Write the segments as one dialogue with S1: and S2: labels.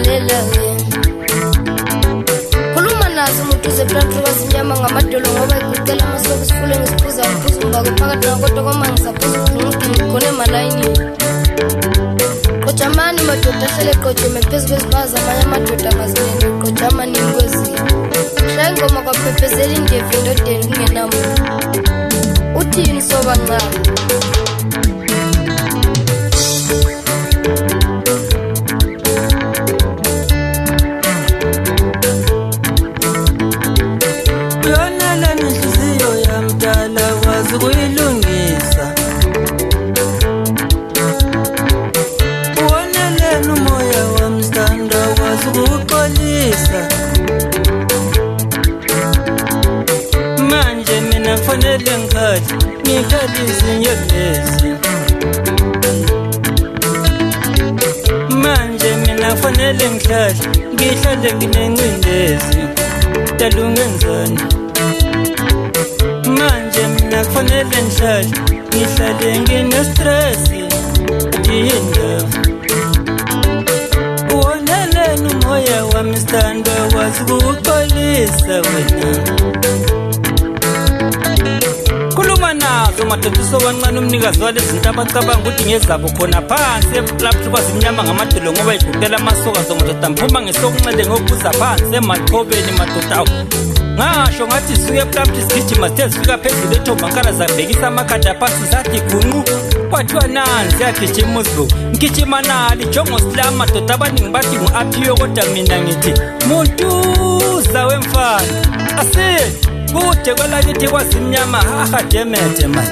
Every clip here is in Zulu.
S1: lalela khuluma nazo umuntu zeplantu wazinyama ngamadolo ngoba iguqela amasoka sifule ngisiphuza ngiphuza ngako phakathi nakodwa kwama ngisaphuza ngikone malayini Kojamani madoda hlele qoje mephezulu kwezibaza amanye amadoda kazinene Kojamani ingwezi Shaya ingoma kwaphephezela indevu endodeni kungenamo Uthini soba ncane
S2: Uyonela nenhliziyo yamdala wazi kuyilungisa Uwonela umoya wamstanda wazi kuqolisa Manje mina kufanele ngikhali izinyembezi Manje mina kufanele ngihlale nginencindezi Talungenzani Manje mina kufanele ngihlale ngine-stress Yindaba Uwoneleni umoya wami standa wazi kuqolisa wena Khuluma nazo madoda sobancane umnikazi walezi zinto abacabanga ukuthi ngezabo khona phansi lapho kwazinyama ngamadolo ngoba iguqela amasoka zomadoda mphuma ngesokunxele ngokuza phansi emaqhobeni madoda awu Ngasho ngathi suke plaphi sigijima sithe sifika phezulu ethomankala zabhekisa amakhanda phansi zathi gunqu kwathiwa nansi yagijima uzulu ngijima nali jongo silama madoda abaningi bathi ngu-aphiwe kodwa mina ngithi muntuza wemfana asile kude kwelakithi kwazimnyama ahademede mani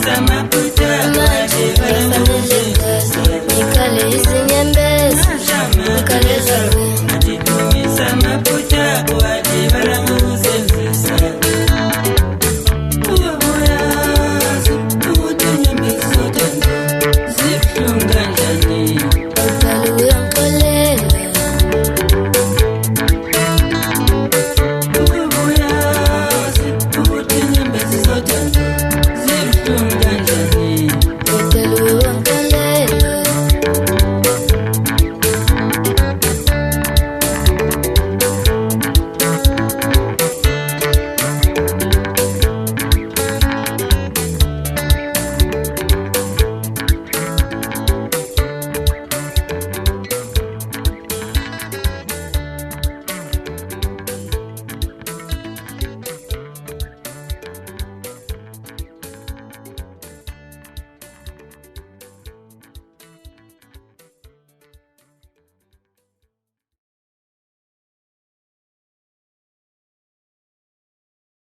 S1: Sama